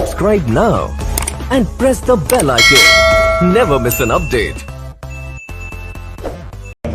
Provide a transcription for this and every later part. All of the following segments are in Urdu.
Subscribe now and press the bell icon. Never miss an update.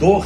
2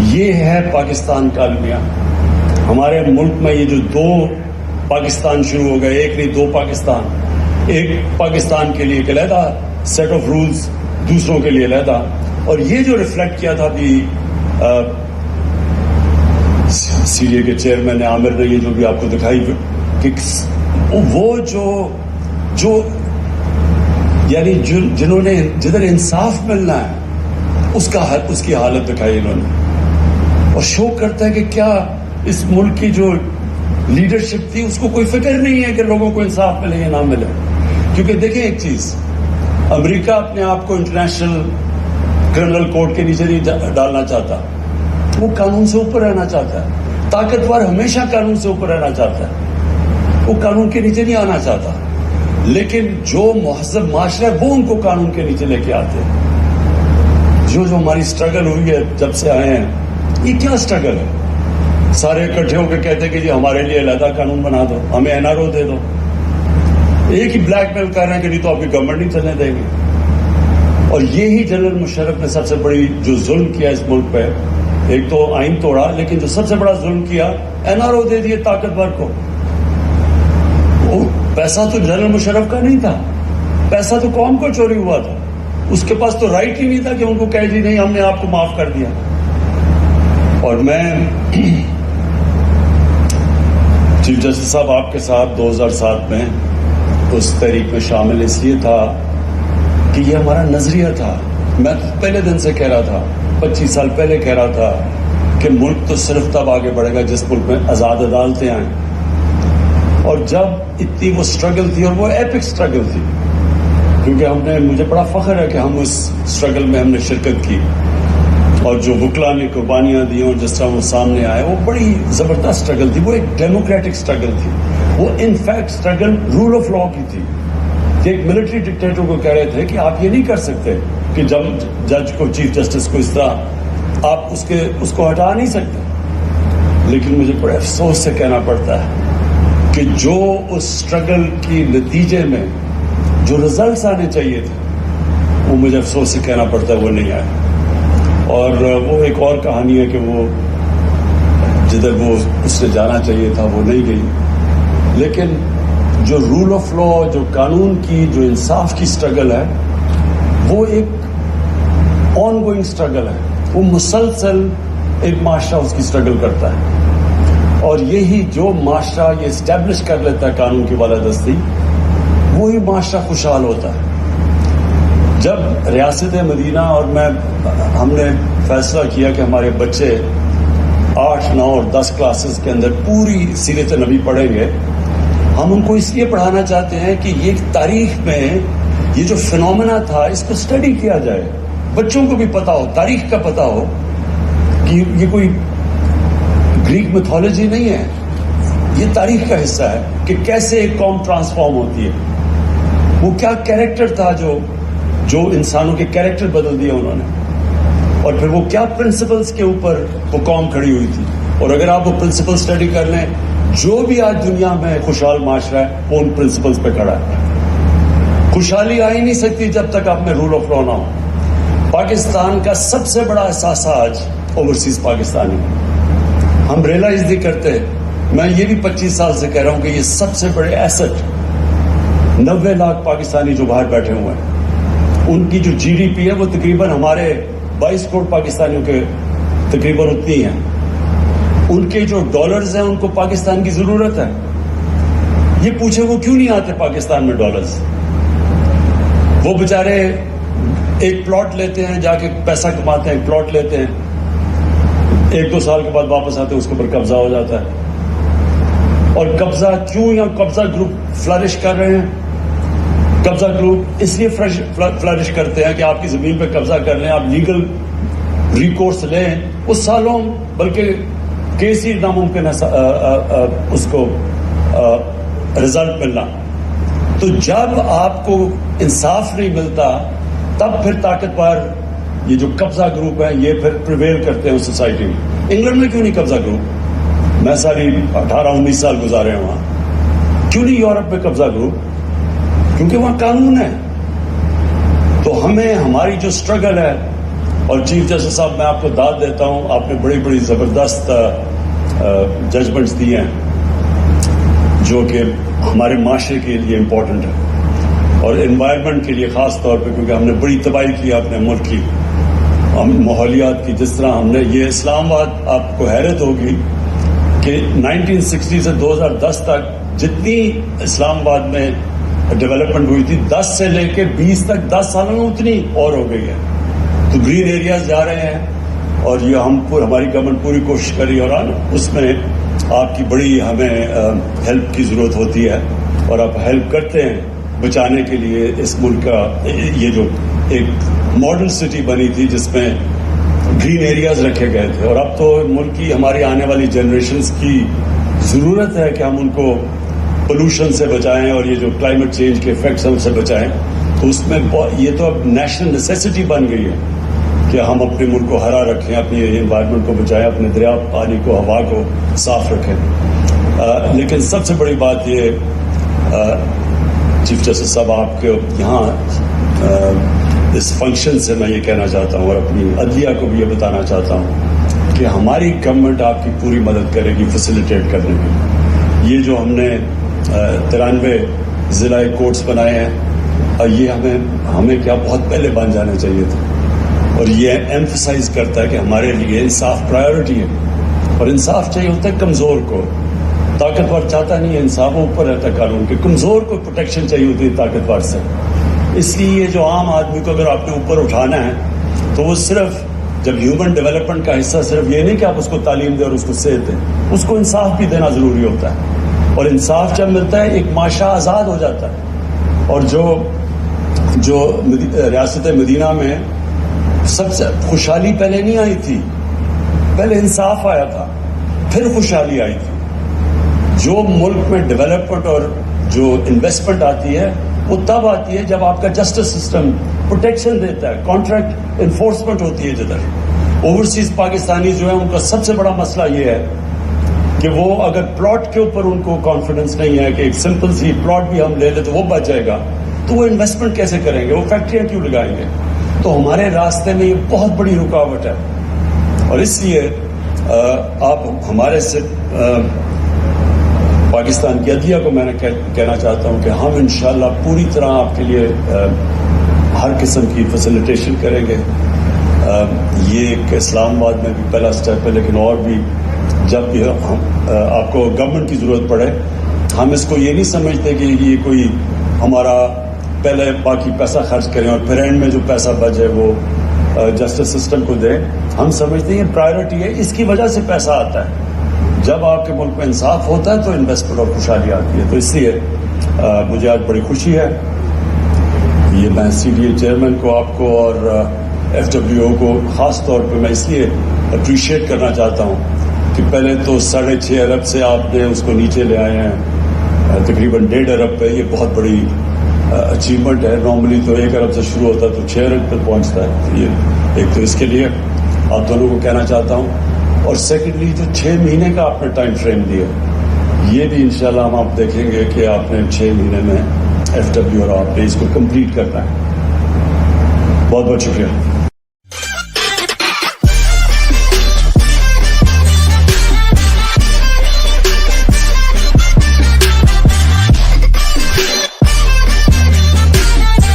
یہ ہے پاکستان کا المیہ. ہمارے ملک میں یہ جو دو پاکستان شروع ہو گئے, ایک نہیں دو پاکستان, ایک پاکستان کے لیے ایک علیحدہ سیٹ آف رولز, دوسروں کے لیے علیحدہ. اور یہ جو ریفلیکٹ کیا تھا ابھی سی اے کے چیئرمین عامر نے, یہ جو بھی آپ کو دکھائی کہ وہ جو یعنی جنہوں نے جدھر انصاف ملنا ہے اس کی حالت دکھائی انہوں نے, اور شو کرتا ہے کہ کیا اس ملک کی جو لیڈرشپ تھی اس کو کوئی فکر نہیں ہے کہ لوگوں کو انصاف ملے یا نہ ملے. کیونکہ دیکھیں ایک چیز, امریکہ اپنے آپ کو انٹرنیشنل کرمنل کورٹ کے نیچے نہیں ڈالنا چاہتا, وہ قانون سے اوپر رہنا چاہتا ہے. طاقتور ہمیشہ قانون سے اوپر رہنا چاہتا ہے, وہ قانون کے نیچے نہیں آنا چاہتا. لیکن جو مہذب معاشرہ ہے وہ ان کو قانون کے نیچے لے کے آتے ہیں. جو ہماری اسٹرگل ہوئی ہے جب سے آئے ہیں, یہ کیا اسٹرگل ہے؟ سارے اکٹھے ہو کے کہتے ہیں کہ جی ہمارے لیے علیحدہ قانون بنا دو, ہمیں این آر او دے دو. ایک ہی بلیک میل کر رہے ہیں کہ نہیں تو آپ کی گورنمنٹ نہیں چلنے دیں گے. اور یہی جنرل مشرف نے سب سے بڑی جو ظلم کیا اس ملک پہ, ایک تو آئین توڑا, لیکن جو سب سے بڑا ظلم کیا این آر او دے دیے طاقتور کو. وہ پیسہ تو جنرل مشرف کا نہیں تھا, پیسہ تو قوم کو چوری ہوا تھا. اس کے پاس تو رائٹ ہی نہیں تھا کہ ان کو کہے جی نہیں ہم نے آپ کو معاف کر دیا. اور میں چیف جسٹس صاحب آپ کے ساتھ 2007 میں اس تحریک میں شامل اس لیے تھا کہ یہ ہمارا نظریہ تھا. میں پہلے دن سے کہہ رہا تھا, 25 سال پہلے کہہ رہا تھا کہ ملک تو صرف تب آگے بڑھے گا جس ملک میں آزاد عدالتیں آئیں. اور جب اتنی وہ اسٹرگل تھی, اور وہ ایپک اسٹرگل تھی, کیونکہ مجھے بڑا فخر ہے کہ ہم اس اسٹرگل میں ہم نے شرکت کی, اور جو وکلا نے قربانیاں دی اور جس طرح وہ سامنے آئے, وہ بڑی زبردست اسٹرگل تھی. وہ ایک ڈیموکریٹک اسٹرگل تھی, وہ in fact struggle rule of law کی تھی. کہ ایک ملٹری ڈکٹیٹر کو کہہ رہے تھے کہ آپ یہ نہیں کر سکتے کہ جج کو, چیف جسٹس کو اس طرح آپ اس کو ہٹا نہیں سکتے. لیکن مجھے بڑے افسوس سے کہنا پڑتا ہے کہ جو اس اسٹرگل کی نتیجے میں جو ریزلٹس آنے چاہیے تھے, وہ مجھے افسوس سے کہنا پڑتا ہے وہ نہیں آئے. اور وہ ایک اور کہانی ہے کہ وہ جدھر وہ اس نے جانا چاہیے تھا وہ نہیں گئی. لیکن جو رول آف لا, جو قانون کی, جو انصاف کی اسٹرگل ہے, وہ ایک آن گوئنگ اسٹرگل ہے. وہ مسلسل ایک معاشرہ اس کی اسٹرگل کرتا ہے. اور یہی جو معاشرہ یہ اسٹیبلش کر لیتا ہے قانون کی بالادستی, وہی معاشرہ خوشحال ہوتا ہے. جب ریاست مدینہ اور ہم نے فیصلہ کیا کہ ہمارے بچے 8, 9 اور 10 کلاسز کے اندر پوری سیرت نبی پڑھیں گے, ہم ان کو اس لیے پڑھانا چاہتے ہیں کہ یہ تاریخ میں یہ جو فینومینا تھا اس کو اسٹڈی کیا جائے, بچوں کو بھی پتا ہو, تاریخ کا پتا ہو کہ یہ کوئی گریک میتھولوجی نہیں ہے, یہ تاریخ کا حصہ ہے کہ کیسے ایک قوم ٹرانسفارم ہوتی ہے. وہ کیا کیریکٹر تھا جو انسانوں کے کیریکٹر بدل دیا انہوں نے, اور پھر وہ کیا پرنسپلز کے اوپر وہ قوم کھڑی ہوئی تھی. اور اگر آپ وہ پرنسپل اسٹڈی کر لیں, جو بھی آج دنیا میں خوشحال معاشرہ ہے وہ ان پرنسپلز پہ کھڑا ہے. خوشحالی آ ہی نہیں سکتی جب تک آپ میں رول آف لا نہ ہو. پاکستان کا سب سے بڑا اثاثہ آج اوورسیز پاکستانی. ہم ریئلائز نہیں کرتے. میں یہ بھی 25 سال سے کہہ رہا ہوں کہ یہ سب سے بڑے ایسٹ 90 لاکھ پاکستانی جو باہر بیٹھے ہوئے ہیں, ان کی جو جی ڈی پی ہے وہ تقریباً ہمارے 22 کروڑ پاکستانیوں کے تقریباً اتنی ہیں. ان کے جو ڈالرز ہیں ان کو پاکستان کی ضرورت ہے. یہ پوچھے وہ کیوں نہیں آتے پاکستان میں ڈالرز؟ وہ بیچارے ایک پلاٹ لیتے ہیں, جا کے پیسہ کماتے ہیں, پلاٹ لیتے ہیں, 1-2 سال کے بعد واپس آتے ہیں, اس کے اوپر قبضہ ہو جاتا ہے. اور قبضہ کیوں یا قبضہ گروپ فلرش کر رہے ہیں؟ قبضہ گروپ اس لیے فلرش کرتے ہیں کہ آپ کی زمین پہ قبضہ کر لیں, آپ لیگل ریکورس لیں, اس سالوں بلکہ کیس ہی ناممکن ہے اس کو رزلٹ ملنا. تو جب آپ کو انصاف نہیں ملتا تب پھر طاقتور یہ جو قبضہ گروپ ہے یہ پھر پریویل کرتے ہیں سوسائٹی میں. انگلینڈ میں کیوں نہیں قبضہ گروپ؟ میں ساری 18-19 سال گزارے ہیں وہاں. کیوں نہیں یورپ میں قبضہ گروپ؟ کیونکہ وہاں قانون ہے. تو ہمیں ہماری جو اسٹرگل ہے اور چیف جسٹس صاحب میں آپ کو داد دیتا ہوں, آپ نے بڑی بڑی زبردست ججمنٹس دیے ہیں جو کہ ہمارے معاشرے کے لیے امپورٹنٹ ہے, اور انوائرمنٹ کے لیے خاص طور پہ, کیونکہ ہم نے بڑی تباہی کی اپنے ملک کی, ہم ماحولیات کی. جس طرح ہم نے یہ اسلام آباد, آپ کو حیرت ہوگی کہ 1960 سے 2010 تک جتنی اسلام آباد میں ڈیولپمنٹ ہوئی تھی 10 سے لے کے 20 تک 10 سالوں میں اتنی اور ہو گئی ہے. تو گرین ایریاز جا رہے ہیں, اور یہ ہماری گورنمنٹ پوری کوشش کر رہی ہے, اور اس میں آپ کی بڑی ہمیں ہیلپ کی ضرورت ہوتی ہے, اور آپ ہیلپ کرتے ہیں بچانے کے لیے اس ملک کا. یہ جو ایک ماڈل سٹی بنی تھی جس میں گرین ایریاز رکھے گئے تھے, اور اب تو ملک کی ہماری آنے والی جنریشنز کی ضرورت ہے کہ ہم ان کو پولوشن سے بچائیں, اور یہ جو کلائمیٹ چینج کے افیکٹس ہیں ان سے بچائیں. تو اس میں یہ تو اب نیشنل نیسیسٹی بن گئی ہے کہ ہم اپنے ملک کو ہرا رکھیں, اپنی انوائرمنٹ کو بچائیں, اپنے دریا پانی کو, ہوا کو صاف رکھیں. لیکن سب سے بڑی بات یہ چیف جسٹس صاحب آپ کے یہاں اس فنکشن سے میں یہ کہنا چاہتا ہوں, اور اپنی عدلیہ کو بھی یہ بتانا چاہتا ہوں کہ ہماری گورنمنٹ آپ کی پوری مدد کرے گی فیسیلیٹیٹ کرنے میں. یہ جو ہم نے 93 ضلع کورٹس بنائے ہیں, یہ ہمیں کیا بہت پہلے بن جانے چاہیے تھے, اور یہ ایمفسائز کرتا ہے کہ ہمارے لیے انصاف پرائیورٹی ہے, اور انصاف چاہیے ہوتا ہے کمزور کو, طاقتور چاہتا نہیں ہے انصاف, اوپر رہتا ہے قانون کے. کمزور کو پروٹیکشن چاہیے ہوتی ہے طاقتور سے. اس لیے جو عام آدمی کو اگر آپ نے اوپر اٹھانا ہے تو وہ صرف جب ہیومن ڈیولپمنٹ کا حصہ صرف یہ نہیں کہ آپ اس کو تعلیم دیں اور اس کو صحت دیں, اس کو انصاف بھی دینا ضروری ہوتا ہے, اور انصاف جب ملتا ہے ایک معاشرہ آزاد ہو جاتا ہے. اور جو ریاست مدینہ میں سب سے خوشحالی پہلے نہیں آئی تھی, پہلے انصاف آیا تھا, پھر خوشحالی آئی تھی. جو ملک میں ڈیولپمنٹ اور جو انویسٹمنٹ آتی ہے وہ تب آتی ہے جب آپ کا جسٹس سسٹم پروٹیکشن دیتا ہے, کانٹریکٹ انفورسمنٹ ہوتی ہے. جدھر اوورسیز پاکستانی جو ہے ان کا سب سے بڑا مسئلہ یہ ہے کہ وہ اگر پلاٹ کے اوپر ان کو کانفیڈنس نہیں ہے کہ ایک سمپل سی پلاٹ بھی ہم لے لیں تو وہ بچ جائے گا, تو وہ انویسٹمنٹ کیسے کریں گے, وہ فیکٹریاں کیوں لگائیں گے. تو ہمارے راستے میں یہ بہت بڑی رکاوٹ ہے, اور اس لیے آپ ہمارے سے پاکستان کی عدلیہ کو میں نے کہنا چاہتا ہوں کہ ہم انشاءاللہ پوری طرح آپ کے لیے ہر قسم کی فیسیلیٹیشن کریں گے. یہ ایک اسلام آباد میں بھی پہلا سٹیپ ہے, لیکن اور بھی جب بھی آپ کو گورنمنٹ کی ضرورت پڑے, ہم اس کو یہ نہیں سمجھتے کہ یہ کوئی ہمارا پہلے باقی پیسہ خرچ کریں اور پھر اینڈ میں جو پیسہ بچے وہ جسٹس سسٹم کو دیں. ہم سمجھتے ہیں یہ پرائیورٹی ہے, اس کی وجہ سے پیسہ آتا ہے. جب آپ کے ملک میں انصاف ہوتا ہے تو انویسٹمنٹ اور خوشحالی آتی ہے. تو اس لیے مجھے آج بڑی خوشی ہے, یہ میں سی ڈی اے چیئرمین کو, آپ کو اور ایف ڈبلیو او کو خاص طور پہ میں اس لیے اپریشیٹ کرنا چاہتا ہوں کہ پہلے تو 6.5 ارب سے آپ نے اس کو نیچے لے آئے ہیں تقریباً 1.5 ارب پہ. یہ بہت بڑی اچیومنٹ ہے. نارملی تو 1 ارب سے شروع ہوتا ہے تو 6 ارب پہ پہنچتا ہے. یہ ایک تو اس کے لیے آپ دونوں کو کہنا چاہتا ہوں, اور سیکنڈلی جو 6 مہینے کا آپ نے ٹائم فریم دیا, یہ بھی انشاءاللہ ہم آپ دیکھیں گے کہ آپ نے 6 مہینے میں ایف ڈبلیو اور آپ نے اس کو کمپلیٹ کرنا ہے. بہت بہت شکریہ.